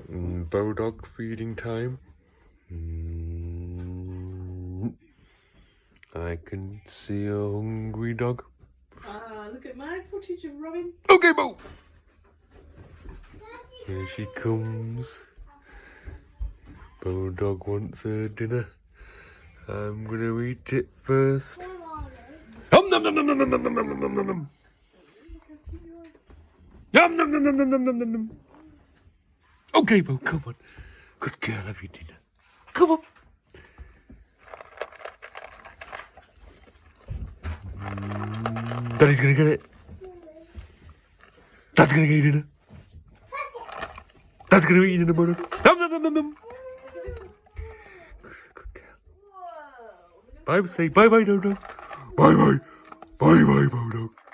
Bulldog feeding time. I can see a hungry dog. Look at my footage of Robin. Okay, Beaux. Here she comes. Bulldog wants her dinner. I'm gonna eat it first. Nom nom nom nom nom nom nom nom nom nom nom nom. Nom nom nom nom nom nom nom nom nom. Okay, Beaux, come on. Good girl, have your dinner. Come on. Daddy's gonna get it. Dad's gonna get your dinner. Dad's gonna eat your dinner, brother. Nom nom nom nom nom. Good girl. Bye, say bye bye, Dodo. Bye bye. Bye bye, Dodo.